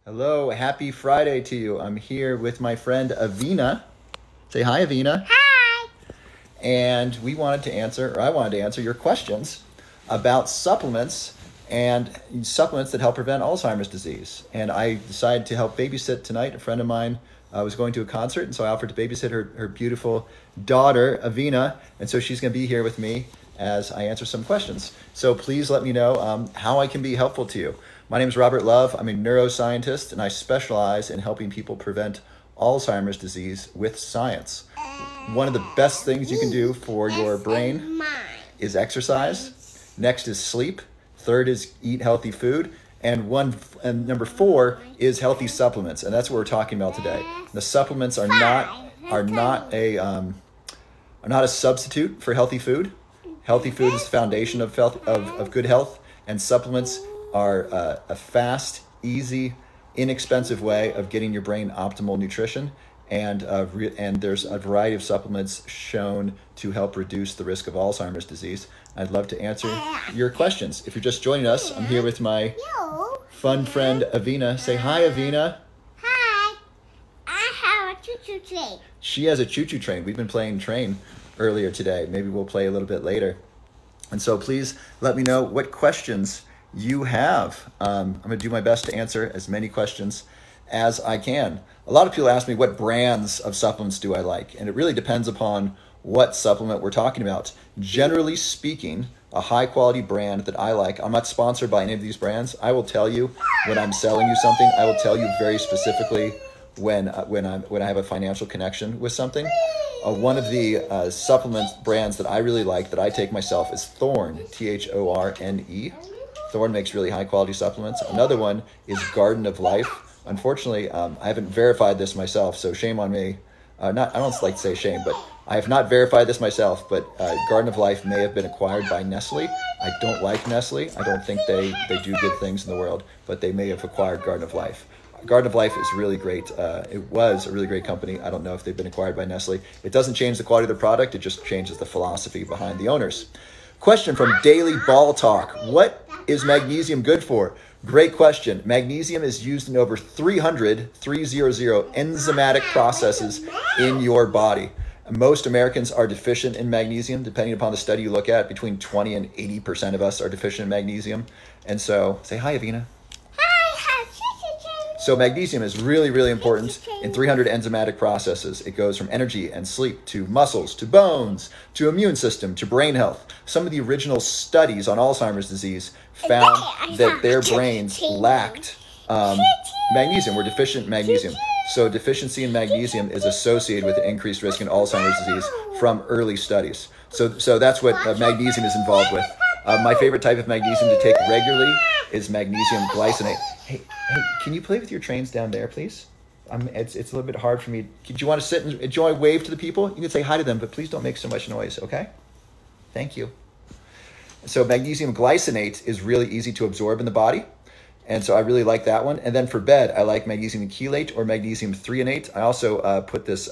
Hello, happy Friday to you. I'm here with my friend Avina. Say hi, Avina. Hi. And I wanted to answer your questions about supplements and supplements that help prevent Alzheimer's disease. And I decided to help babysit tonight. A friend of mine was going to a concert, and so I offered to babysit her beautiful daughter, Avina. And so she's going to be here with me as I answer some questions. So please let me know how I can be helpful to you. My name is Robert Love. I'm a neuroscientist, and I specialize in helping people prevent Alzheimer's disease with science. One of the best things you can do for your brain is exercise. Next is sleep. Third is eat healthy food. And number 4 is healthy supplements, and that's what we're talking about today. The supplements are not a substitute for healthy food. Healthy food is the foundation of good health, and supplements are a fast, easy, inexpensive way of getting your brain optimal nutrition. And there's a variety of supplements shown to help reduce the risk of Alzheimer's disease. I'd love to answer your questions. If you're just joining us, I'm here with my fun friend Avina. Say hi, Avina. Hi. I have a choo-choo train. She has a choo-choo train. We've been playing train earlier today. Maybe we'll play a little bit later. And so please let me know what questions you have. I'm going to do my best to answer as many questions as I can. A lot of people ask me what brands of supplements do I like, and it really depends upon what supplement we're talking about. Generally speaking, a high quality brand that I like, I'm not sponsored by any of these brands. I will tell you when I'm selling you something. I will tell you very specifically when I have a financial connection with something. One of the supplement brands that I really like that I take myself is Thorne, Thorne. Thorne makes really high quality supplements. Another one is Garden of Life. Unfortunately, I haven't verified this myself, so shame on me. I don't like to say shame, but I have not verified this myself, but Garden of Life may have been acquired by Nestle. I don't like Nestle. I don't think they do good things in the world, but they may have acquired Garden of Life. Garden of Life is really great. It was a really great company. I don't know if they've been acquired by Nestle. It doesn't change the quality of the product. It just changes the philosophy behind the owners. Question from Daily Ball Talk. What is magnesium good for? Great question. Magnesium is used in over 300 enzymatic processes in your body. Most Americans are deficient in magnesium. Depending upon the study you look at, between 20 and 80% of us are deficient in magnesium. And so, say hi, Avina. So magnesium is really, really important in 300 enzymatic processes. It goes from energy and sleep to muscles, to bones, to immune system, to brain health. Some of the original studies on Alzheimer's disease found that their brains lacked magnesium, were deficient in magnesium. So deficiency in magnesium is associated with an increased risk in Alzheimer's disease from early studies. So that's what magnesium is involved with. My favorite type of magnesium to take regularly is magnesium glycinate. Hey, can you play with your trains down there, please? It's a little bit hard for me. Do you want to sit and do you want to wave to the people? You can say hi to them, but please don't make so much noise, okay? Thank you. So magnesium glycinate is really easy to absorb in the body, and so I really like that one. And then for bed, I like magnesium chelate or magnesium threonate. I also put this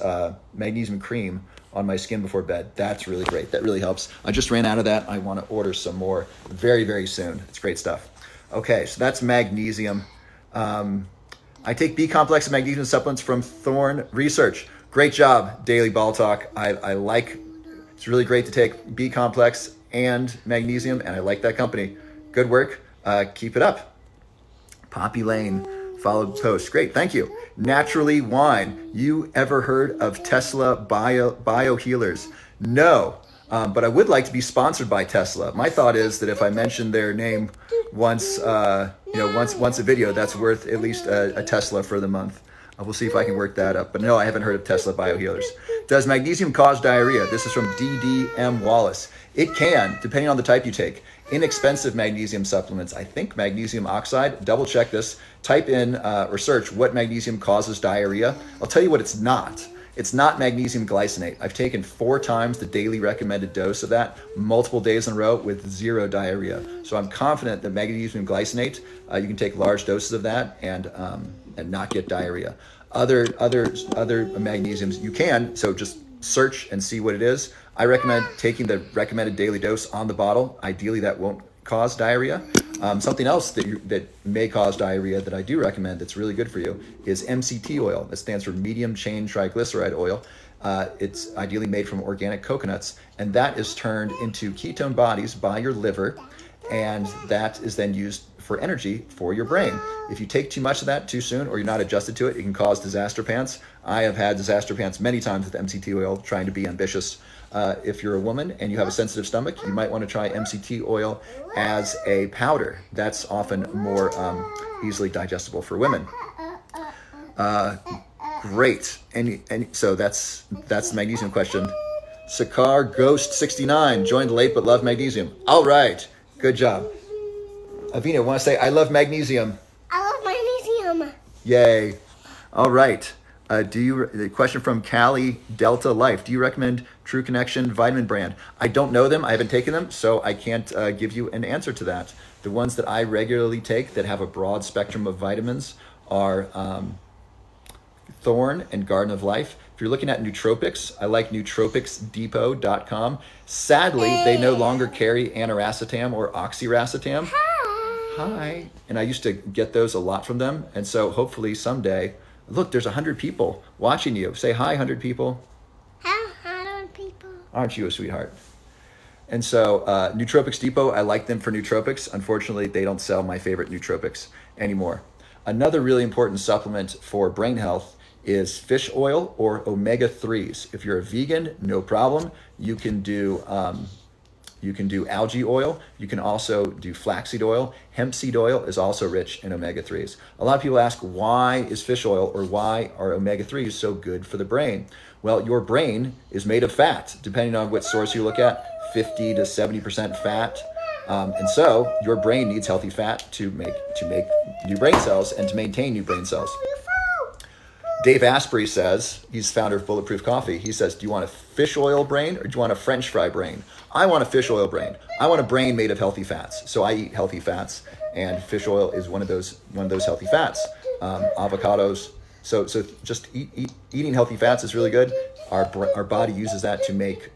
magnesium cream on my skin before bed. That's really great. That really helps. I just ran out of that. I want to order some more very, very soon. It's great stuff. Okay, so that's magnesium. I take B-complex and magnesium supplements from Thorne Research. Great job, Daily Ball Talk. It's really great to take B-complex and magnesium, and I like that company. Good work. Keep it up. Poppy Lane followed post. Great, thank you. Naturally Wine. You ever heard of Tesla Bio Healers? No, but I would like to be sponsored by Tesla. My thought is that if I mention their name once a video, that's worth at least a Tesla for the month. We'll see if I can work that up. But no, I haven't heard of Tesla Bio Healers. Does magnesium cause diarrhea? This is from DDM Wallace. It can, depending on the type you take. Inexpensive magnesium supplements, I think magnesium oxide, double check this, type in or search what magnesium causes diarrhea. I'll tell you what it's not. It's not magnesium glycinate. I've taken 4 times the daily recommended dose of that, multiple days in a row with 0 diarrhea. So I'm confident that magnesium glycinate, you can take large doses of that and not get diarrhea. Other magnesiums you can, so just search and see what it is. I recommend taking the recommended daily dose on the bottle. Ideally, that won't cause diarrhea. Something else that may cause diarrhea that I do recommend that's really good for you is MCT oil. That stands for medium chain triglyceride oil. It's ideally made from organic coconuts, and that is turned into ketone bodies by your liver, and that is then used for energy for your brain. If you take too much of that too soon, or you're not adjusted to it, it can cause disaster pants. I have had disaster pants many times with MCT oil trying to be ambitious. If you're a woman and you have a sensitive stomach, you might want to try MCT oil as a powder. That's often more easily digestible for women. Great. And so that's the magnesium question. Sakar Ghost 69 joined late but loved magnesium. All right. Good job. Avina, want to say I love magnesium? I love magnesium. Yay. All right. The question from Cali Delta Life. Do you recommend True Connection vitamin brand? I don't know them. I haven't taken them, so I can't give you an answer to that. The ones that I regularly take that have a broad spectrum of vitamins are Thorn and Garden of Life. If you're looking at nootropics, I like nootropicsdepot.com. Sadly, they no longer carry aniracetam or oxiracetam. Hi. And I used to get those a lot from them. And so hopefully someday, look, there's 100 people watching you. Say hi, 100 people. Hi, 100 people. Aren't you a sweetheart? And so Nootropics Depot, I like them for nootropics. Unfortunately, they don't sell my favorite nootropics anymore. Another really important supplement for brain health is fish oil or omega-3s. If you're a vegan, no problem. You can do algae oil. You can also do flaxseed oil. Hemp seed oil is also rich in omega-3s. A lot of people ask, why is fish oil or why are omega-3s so good for the brain? Well, your brain is made of fat, depending on what source you look at, 50 to 70% fat. And so your brain needs healthy fat to make new brain cells and to maintain new brain cells. Dave Asprey says, he's founder of Bulletproof Coffee. He says, do you want a fish oil brain or do you want a French fry brain? I want a fish oil brain. I want a brain made of healthy fats. So I eat healthy fats, and fish oil is one of those healthy fats. Avocados. So just eating healthy fats is really good. Our body uses that to make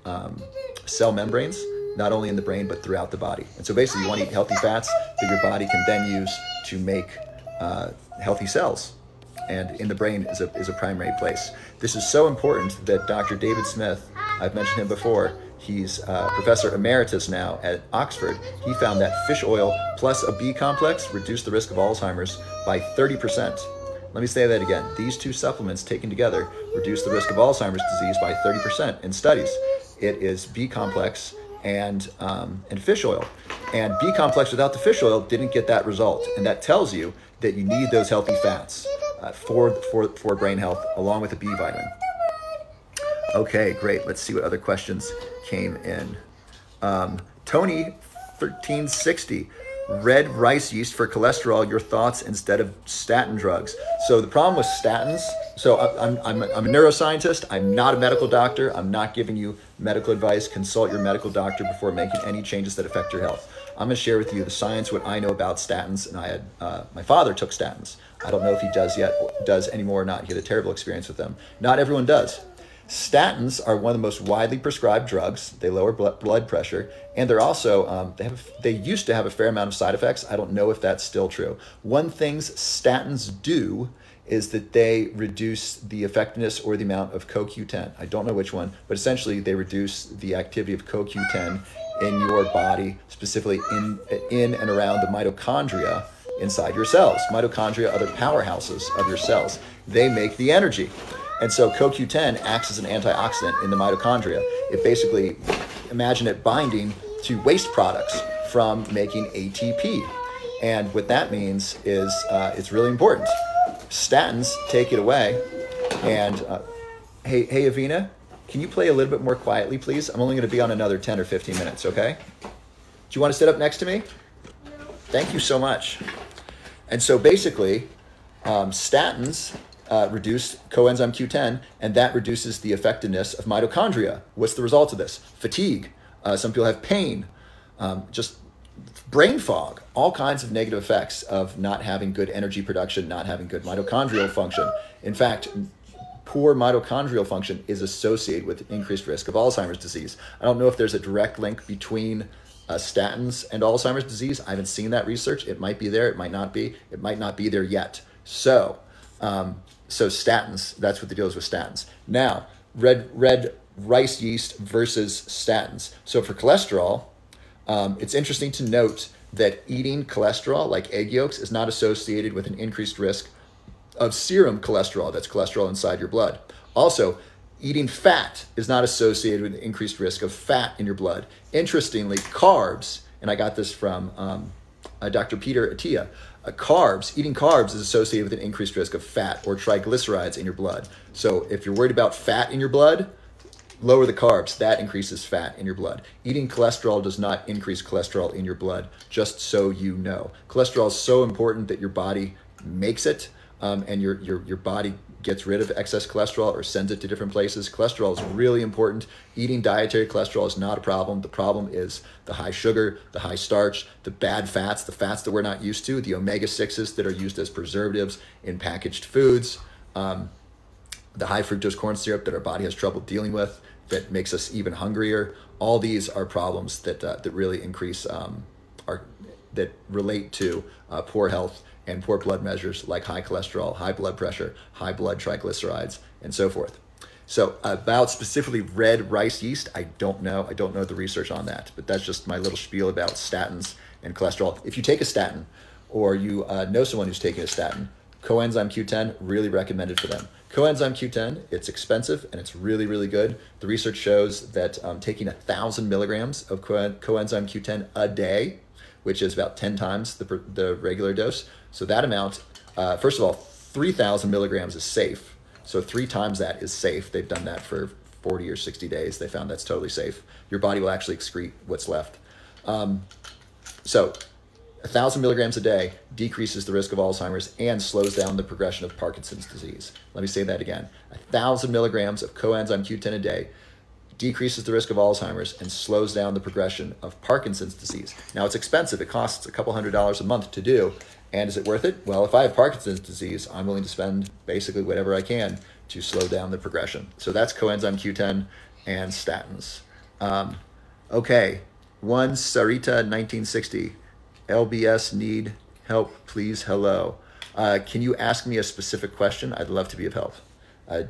cell membranes, not only in the brain but throughout the body. And so basically, you want to eat healthy fats that your body can then use to make healthy cells. And in the brain is a primary place. This is so important that Dr. David Smith, I've mentioned him before, he's professor emeritus now at Oxford. He found that fish oil plus a B complex reduced the risk of Alzheimer's by 30%. Let me say that again. These two supplements taken together reduce the risk of Alzheimer's disease by 30% in studies. It is B complex and fish oil. And B complex without the fish oil didn't get that result. And that tells you that you need those healthy fats for brain health, along with a B vitamin. Okay, great. Let's see what other questions came in. Tony 1360, red rice yeast for cholesterol, your thoughts instead of statin drugs. So the problem with statins, so I'm a neuroscientist. I'm not a medical doctor. I'm not giving you medical advice. Consult your medical doctor before making any changes that affect your health. I'm going to share with you the science, what I know about statins. And my father took statins. I don't know if he does anymore or not. He had a terrible experience with them. Not everyone does. Statins are one of the most widely prescribed drugs. They lower blood pressure, and they're also they used to have a fair amount of side effects. I don't know if that's still true. One thing statins do is that they reduce the effectiveness or the amount of CoQ10. I don't know which one, but essentially they reduce the activity of CoQ10 in your body, specifically in and around the mitochondria inside your cells. Mitochondria are the powerhouses of your cells. They make the energy. And so CoQ10 acts as an antioxidant in the mitochondria. It basically, imagine it binding to waste products from making ATP. And what that means is it's really important. Statins take it away. And hey, Avina, can you play a little bit more quietly, please? I'm only going to be on another 10 or 15 minutes, okay? Do you want to sit up next to me? No. Thank you so much. And so basically, statins reduce coenzyme Q10, and that reduces the effectiveness of mitochondria. What's the result of this? Fatigue. Some people have pain, just brain fog, all kinds of negative effects of not having good energy production, not having good mitochondrial function. In fact, poor mitochondrial function is associated with increased risk of Alzheimer's disease. I don't know if there's a direct link between statins and Alzheimer's disease. I haven't seen that research. It might be there. It might not be. It might not be there yet. So statins, that's what the deal is with statins. Now, red rice yeast versus statins. So for cholesterol, it's interesting to note that eating cholesterol, like egg yolks, is not associated with an increased risk of serum cholesterol. That's cholesterol inside your blood. Also, eating fat is not associated with an increased risk of fat in your blood. Interestingly, carbs, and I got this from Dr. Peter Attia, eating carbs is associated with an increased risk of fat or triglycerides in your blood. So if you're worried about fat in your blood, lower the carbs. That increases fat in your blood. Eating cholesterol does not increase cholesterol in your blood, just so you know. Cholesterol is so important that your body makes it, and your body gets rid of excess cholesterol or sends it to different places. Cholesterol is really important. Eating dietary cholesterol is not a problem. The problem is the high sugar, the high starch, the bad fats, the fats that we're not used to, the omega-6s that are used as preservatives in packaged foods, the high fructose corn syrup that our body has trouble dealing with, that makes us even hungrier. All these are problems that really increase, that relate to poor health and poor blood measures like high cholesterol, high blood pressure, high blood triglycerides, and so forth. So about specifically red rice yeast, I don't know. I don't know the research on that, but that's just my little spiel about statins and cholesterol. If you take a statin, or you know someone who's taking a statin, coenzyme Q10, really recommended for them. Coenzyme Q10, it's expensive and it's really, really good. The research shows that taking 1,000 milligrams of coenzyme Q10 a day, which is about 10 times the regular dose. So that amount, first of all, 3,000 milligrams is safe. So 3 times that is safe. They've done that for 40 or 60 days. They found that's totally safe. Your body will actually excrete what's left. So 1,000 milligrams a day decreases the risk of Alzheimer's and slows down the progression of Parkinson's disease. Let me say that again. 1,000 milligrams of coenzyme Q10 a day decreases the risk of Alzheimer's and slows down the progression of Parkinson's disease. Now, it's expensive. It costs a couple $100s a month to do. And is it worth it? Well, if I have Parkinson's disease, I'm willing to spend basically whatever I can to slow down the progression. So that's coenzyme Q10 and statins. Okay, one Sarita 1960. LBS need help, please, hello. Can you ask me a specific question? I'd love to be of help.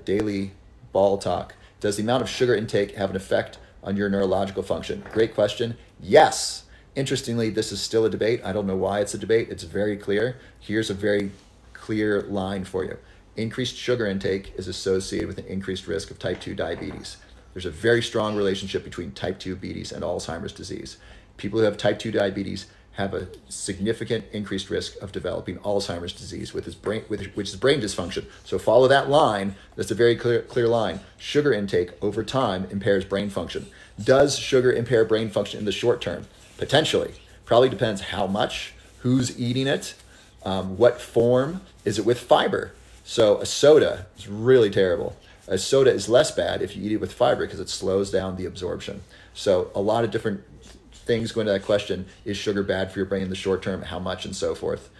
Daily ball talk. Does the amount of sugar intake have an effect on your neurological function? Great question. Yes. Interestingly, this is still a debate. I don't know why it's a debate. It's very clear. Here's a very clear line for you. Increased sugar intake is associated with an increased risk of type 2 diabetes. There's a very strong relationship between type 2 diabetes and Alzheimer's disease. People who have type 2 diabetes have a significant increased risk of developing Alzheimer's disease, which is brain dysfunction. So follow that line. That's a very clear line. Sugar intake over time impairs brain function. Does sugar impair brain function in the short term? Potentially. Probably depends how much, who's eating it, what form. Is it with fiber? So a soda is really terrible. A soda is less bad if you eat it with fiber because it slows down the absorption. So a lot of different things go into that question. Is sugar bad for your brain in the short term? How much, and so forth.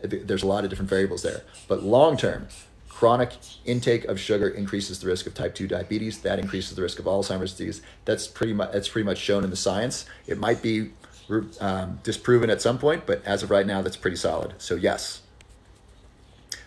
There's a lot of different variables there. But long term, chronic intake of sugar increases the risk of type 2 diabetes. That increases the risk of Alzheimer's disease. That's pretty much shown in the science. It might be disproven at some point, but as of right now, that's pretty solid. So yes.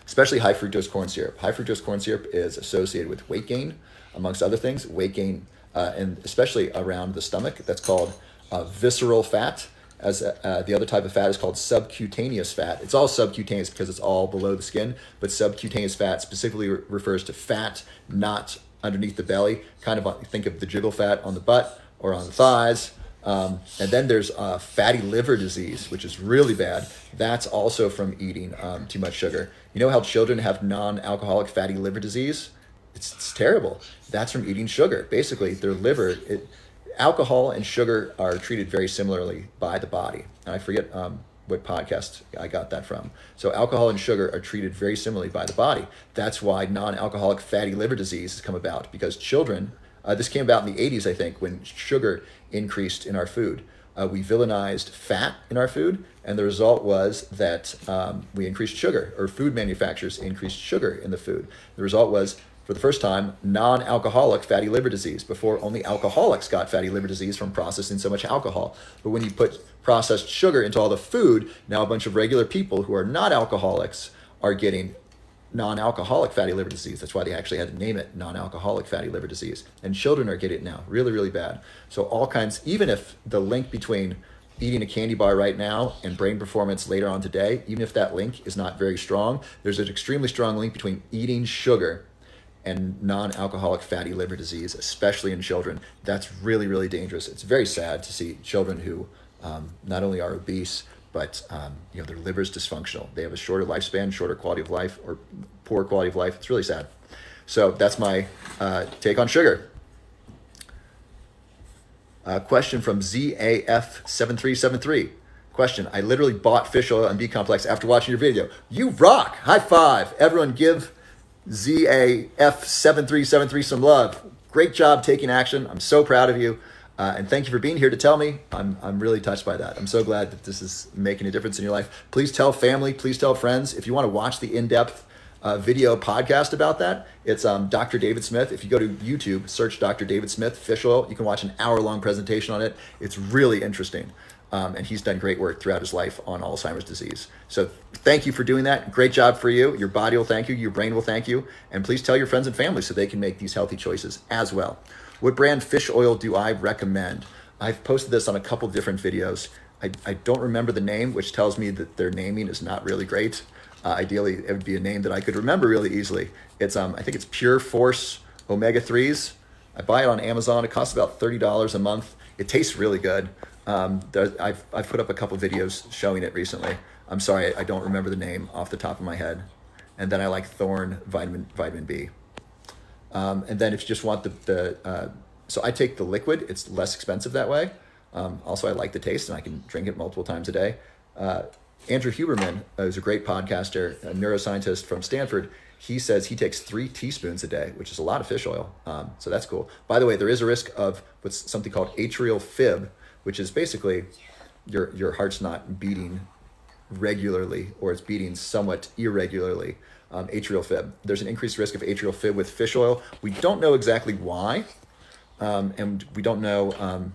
Especially high fructose corn syrup. High fructose corn syrup is associated with weight gain, amongst other things. Weight gain, and especially around the stomach. That's called visceral fat. As the other type of fat is called subcutaneous fat. It's all subcutaneous because it's all below the skin, but subcutaneous fat specifically refers to fat not underneath the belly. Kind of think of the jiggle fat on the butt or on the thighs. And then there's fatty liver disease, which is really bad. That's also from eating too much sugar. You know how children have non-alcoholic fatty liver disease? It's terrible. That's from eating sugar. Basically, their liver, alcohol and sugar are treated very similarly by the body. And I forget what podcast I got that from. So alcohol and sugar are treated very similarly by the body. That's why non-alcoholic fatty liver disease has come about, because children, this came about in the 80s, I think, when sugar increased in our food. We villainized fat in our food, and the result was that we increased sugar, or food manufacturers increased sugar in the food. The result was for the first time, non-alcoholic fatty liver disease. Before, only alcoholics got fatty liver disease from processing so much alcohol. But when you put processed sugar into all the food, now a bunch of regular people who are not alcoholics are getting non-alcoholic fatty liver disease. That's why they actually had to name it non-alcoholic fatty liver disease. And children are getting it now, really, really bad. So all kinds, even if the link between eating a candy bar right now and brain performance later on today, even if that link is not very strong, there's an extremely strong link between eating sugar and non-alcoholic fatty liver disease, especially in children. That's really, really dangerous. It's very sad to see children who not only are obese, but their liver is dysfunctional. They have a shorter lifespan, shorter quality of life, or poor quality of life. It's really sad. So that's my take on sugar. Question from ZAF7373. Question: I literally bought fish oil and B complex after watching your video. You rock! High five! Everyone give ZAF7373 some love. Great job taking action. I'm so proud of you. And thank you for being here to tell me. I'm really touched by that. I'm so glad that this is making a difference in your life. Please tell family, please tell friends. If you want to watch the in-depth video podcast about that, it's Dr. David Smith. If you go to YouTube, search Dr. David Smith fish oil, you can watch an hour-long presentation on it. It's really interesting. And he's done great work throughout his life on Alzheimer's disease. So thank you for doing that. Great job for you. Your body will thank you. Your brain will thank you. And please tell your friends and family so they can make these healthy choices as well. What brand fish oil do I recommend? I've posted this on a couple different videos. I don't remember the name, which tells me that their naming is not really great. Ideally, it would be a name that I could remember really easily. It's I think it's Pure Force Omega-3s. I buy it on Amazon. It costs about $30 a month. It tastes really good. I've put up a couple videos showing it recently. I'm sorry, I don't remember the name off the top of my head. And then I like Thorne vitamin B. And then if you just want so I take the liquid, it's less expensive that way. Also, I like the taste and I can drink it multiple times a day. Andrew Huberman is a great podcaster, a neuroscientist from Stanford. He says he takes 3 teaspoons a day, which is a lot of fish oil. So that's cool. By the way, there is a risk of what's something called atrial fib, which is basically your heart's not beating regularly, or it's beating somewhat irregularly. Atrial fib. There's an increased risk of atrial fib with fish oil. We don't know exactly why, and we don't know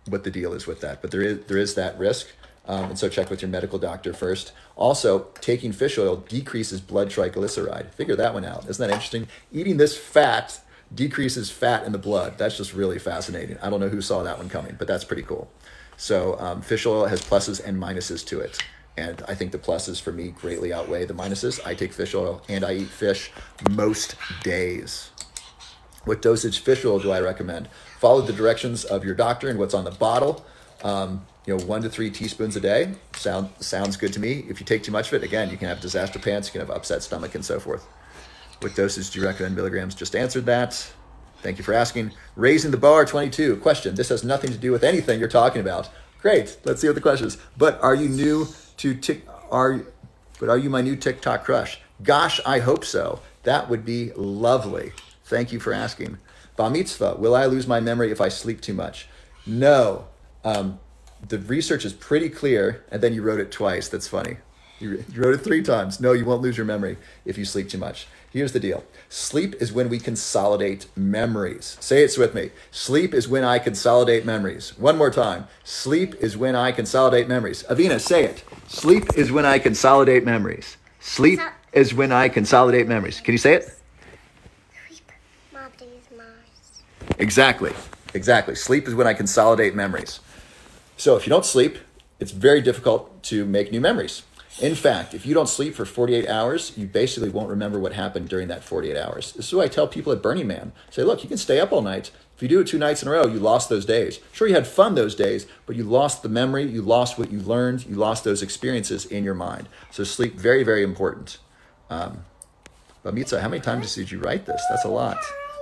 what the deal is with that, but there is that risk. And so check with your medical doctor first. Also, taking fish oil decreases blood triglyceride. Figure that one out. Isn't that interesting? Eating this fat decreases fat in the blood. That's just really fascinating. I don't know who saw that one coming, but that's pretty cool. So fish oil has pluses and minuses to it. And I think the pluses for me greatly outweigh the minuses. I take fish oil and I eat fish most days. What dosage fish oil do I recommend? Follow the directions of your doctor and what's on the bottle. 1 to 3 teaspoons a day. Sounds good to me. If you take too much of it, again, you can have disaster pants, you can have upset stomach and so forth. What dosage do you recommend milligrams? Just answered that. Thank you for asking. Raising the bar 22. Question. This has nothing to do with anything you're talking about. Great. Let's see what the question is. But are you my new TikTok crush? Gosh, I hope so. That would be lovely. Thank you for asking. Bar mitzvah. Will I lose my memory if I sleep too much? No. The research is pretty clear, and then you wrote it twice. That's funny. You wrote it 3 times. No, you won't lose your memory if you sleep too much. Here's the deal. Sleep is when we consolidate memories. Say it with me. Sleep is when I consolidate memories. One more time. Sleep is when I consolidate memories. Avina, say it. Sleep is when I consolidate memories. Sleep is when I consolidate memories. Can you say it? Exactly. Sleep is when I consolidate memories. So if you don't sleep, it's very difficult to make new memories. In fact, if you don't sleep for 48 hours, you basically won't remember what happened during that 48 hours. This is what I tell people at Burning Man. Say, look, you can stay up all night. If you do it 2 nights in a row, you lost those days. Sure, you had fun those days, but you lost the memory, you lost what you learned, you lost those experiences in your mind. So sleep, very, very important. But Mitza, how many times did you write this? That's a lot.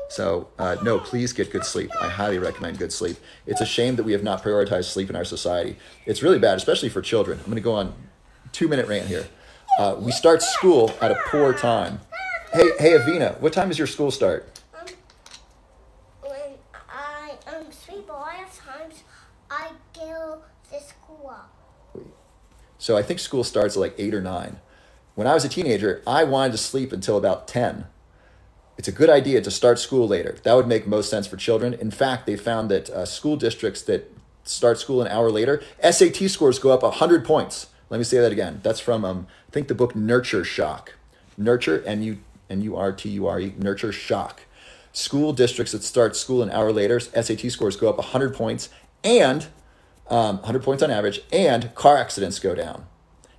So no, please get good sleep. I highly recommend good sleep. It's a shame that we have not prioritized sleep in our society. It's really bad, especially for children. I'm going to go on 2-minute rant here. We start school at a poor time. Hey, Avina, what time does your school start? When I sleep a lot of times, I go to school. So I think school starts at like 8 or 9. When I was a teenager, I wanted to sleep until about 10. it's a good idea to start school later. That would make most sense for children. In fact, they found that school districts that start school an hour later, SAT scores go up 100 points. Let me say that again. That's from, I think, the book Nurture Shock. Nurture, N-U-R-T-U-R-E, Nurture Shock. School districts that start school an hour later, SAT scores go up 100 points, and 100 points on average, and car accidents go down.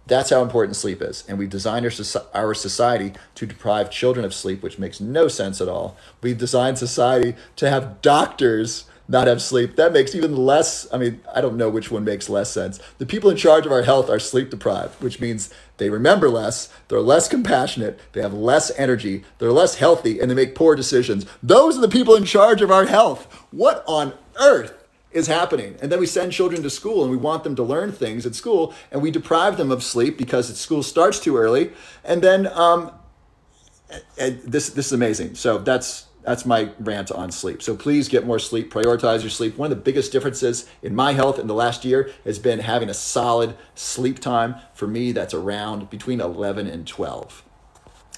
That's how important sleep is. And we've designed our society to deprive children of sleep, which makes no sense at all. We've designed society to have doctors not have sleep. That makes even less, I don't know which one makes less sense. The people in charge of our health are sleep deprived, which means they remember less, they're less compassionate, they have less energy, they're less healthy, and they make poor decisions. Those are the people in charge of our health. What on earth is happening? And then we send children to school and we want them to learn things at school, and we deprive them of sleep because school starts too early. And then this is amazing. So that's my rant on sleep. So please get more sleep, prioritize your sleep. One of the biggest differences in my health in the last year has been having a solid sleep time. For me, that's around between 11 and 12.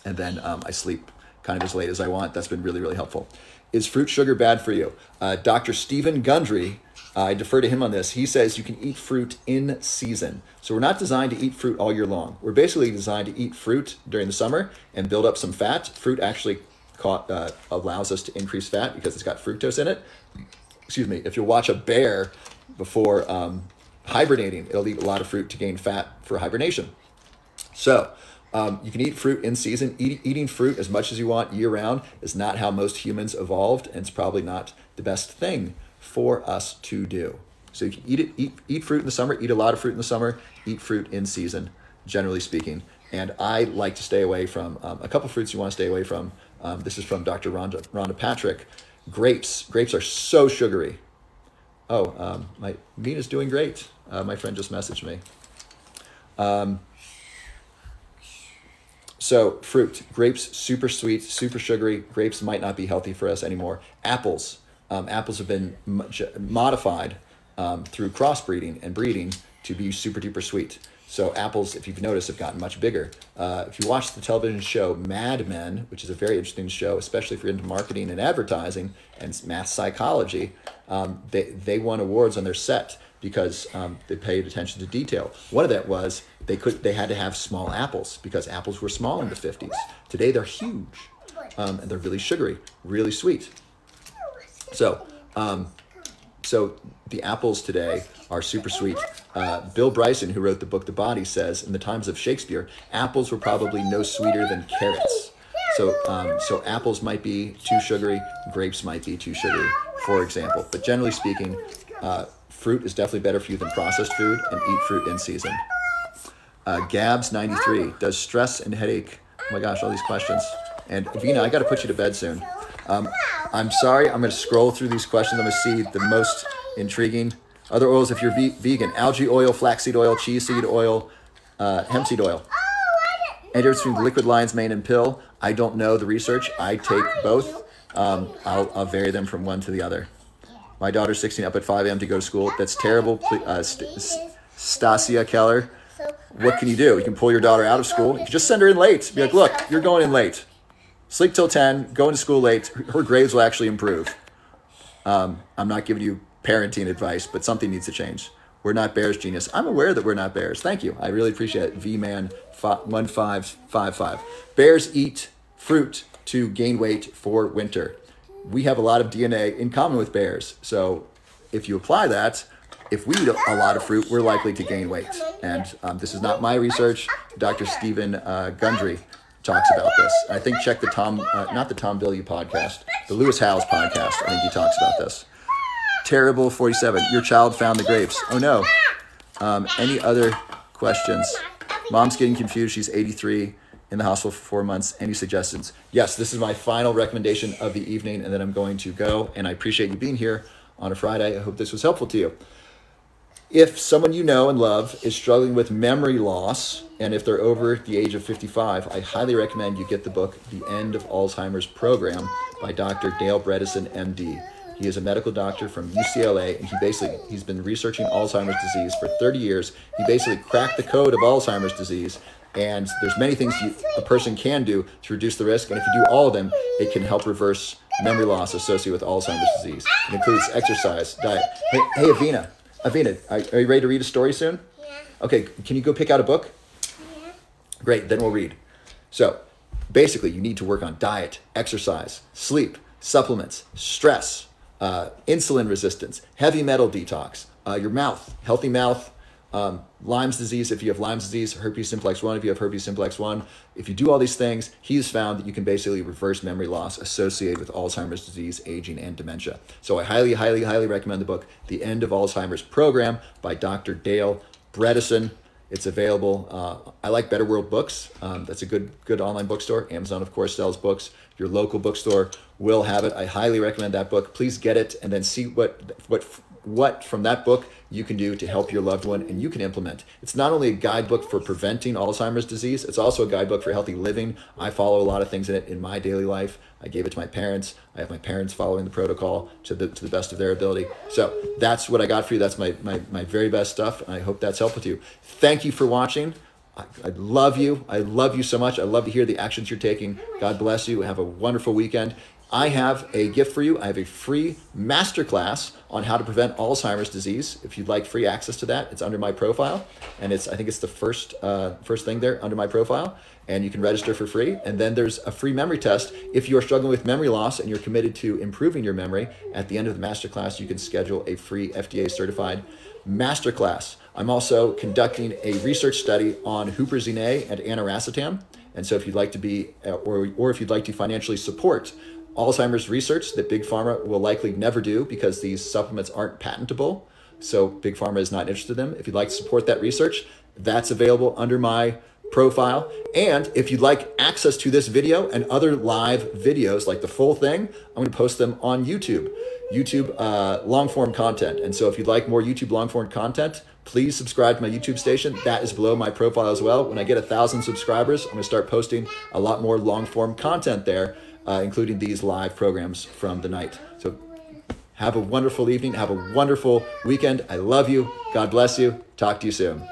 And then I sleep kind of as late as I want. That's been really, really helpful. Is fruit sugar bad for you? Dr. Stephen Gundry, I defer to him on this. He says you can eat fruit in season. So we're not designed to eat fruit all year long. We're basically designed to eat fruit during the summer and build up some fat. Fruit actually allows us to increase fat because it's got fructose in it. Excuse me. If you watch a bear before hibernating, it'll eat a lot of fruit to gain fat for hibernation. So you can eat fruit in season. Eating fruit as much as you want year round is not how most humans evolved, and it's probably not the best thing for us to do. So you can eat fruit in the summer, eat a lot of fruit in the summer, eat fruit in season, generally speaking. And I like to stay away from a couple fruits you want to stay away from. This is from Dr. Rhonda Patrick. Grapes. Grapes are so sugary. Oh, Mina's doing great. My friend just messaged me. So fruit, grapes, super sweet, super sugary. Grapes might not be healthy for us anymore. Apples. Apples have been modified through crossbreeding and breeding to be super duper sweet. So apples, if you've noticed, have gotten much bigger. If you watch the television show Mad Men, which is a very interesting show, especially if you're into marketing and advertising and math psychology, they won awards on their set because they paid attention to detail. One of that was they had to have small apples because apples were small in the 50s. Today they're huge, and they're really sugary, really sweet. So the apples today are super sweet. Bill Bryson, who wrote the book The Body, says in the times of Shakespeare, apples were probably no sweeter than carrots. So apples might be too sugary, grapes might be too sugary, for example. But generally speaking, fruit is definitely better for you than processed food, and eat fruit in season. Gabs 93, does stress and headache, oh my gosh, all these questions. And Vina, I got to put you to bed soon. I'm sorry, I'm going to scroll through these questions. I'm going to see the most intriguing. Other oils, if you're vegan, algae oil, flaxseed oil, chia seed oil, hemp seed oil. And difference between liquid lion's mane and pill, I don't know the research. I take both. I'll vary them from one to the other. My daughter's 16, up at 5 a.m. to go to school. That's terrible. Stasia Keller, what can you do? You can pull your daughter out of school. You can just send her in late. Be like, look, you're going in late. Sleep till 10, go into school late. Her grades will actually improve. I'm not giving you parenting advice, but something needs to change. We're not bears, genius. I'm aware that we're not bears. Thank you. I really appreciate it. VMan 1555. Bears eat fruit to gain weight for winter. We have a lot of DNA in common with bears. So if you apply that, if we eat a lot of fruit, we're likely to gain weight. And this is not my research. Dr. Stephen Gundry talks about this. I think check the not the Tom Bilyeu podcast, the Lewis Howes podcast. I think he talks about this. Terrible 47. Your child found the grapes. Oh no. Any other questions? Mom's getting confused. She's 83, in the hospital for 4 months. Any suggestions? Yes, this is my final recommendation of the evening, and then I'm going to go. And I appreciate you being here on a Friday. I hope this was helpful to you. If someone you know and love is struggling with memory loss, and if they're over the age of 55, I highly recommend you get the book, The End of Alzheimer's Program by Dr. Dale Bredesen, MD. He is a medical doctor from UCLA, and he's been researching Alzheimer's disease for 30 years. He basically cracked the code of Alzheimer's disease, And there's many things a person can do to reduce the risk. And if you do all of them, it can help reverse memory loss associated with Alzheimer's disease. It includes exercise, diet. Hey, Avina, are you ready to read a story soon? Yeah. Okay, can you go pick out a book? Yeah. Great, then we'll read. So basically, you need to work on diet, exercise, sleep, supplements, stress, insulin resistance, heavy metal detox, your mouth, healthy mouth, Lyme's disease if you have Lyme's disease, herpes simplex 1 if you have herpes simplex 1. If you do all these things, he's found that you can basically reverse memory loss associated with Alzheimer's disease, aging, and dementia. So I highly, highly, highly recommend the book, The End of Alzheimer's Program by Dr. Dale Bredesen. It's available. I like Better World Books. That's a good online bookstore. Amazon, of course, sells books. Your local bookstore will have it. I highly recommend that book. Please get it and then see what from that book you can do to help your loved one and you can implement. It's not only a guidebook for preventing Alzheimer's disease, it's also a guidebook for healthy living. I follow a lot of things in it in my daily life. I gave it to my parents. I have my parents following the protocol to the best of their ability. So that's what I got for you. That's my very best stuff. And I hope that's helped with you. Thank you for watching. I love you. I love you so much. I love to hear the actions you're taking. God bless you. Have a wonderful weekend. I have a gift for you. I have a free masterclass on how to prevent Alzheimer's disease. If you'd like free access to that, it's under my profile. And I think it's the first thing there under my profile. And you can register for free. And then there's a free memory test. If you are struggling with memory loss and you're committed to improving your memory, at the end of the masterclass, you can schedule a free FDA certified masterclass. I'm also conducting a research study on huperzine A and aniracetam. And so if you'd like to be, or if you'd like to financially support Alzheimer's research that Big Pharma will likely never do because these supplements aren't patentable, so Big Pharma is not interested in them. If you'd like to support that research, that's available under my profile. And if you'd like access to this video and other live videos like the full thing, I'm going to post them on YouTube long form content. And so if you'd like more YouTube long form content, please subscribe to my YouTube station. That is below my profile as well. When I get 1,000 subscribers, I'm going to start posting a lot more long form content there, including these live programs from the night. So have a wonderful evening. Have a wonderful weekend. I love you. God bless you. Talk to you soon.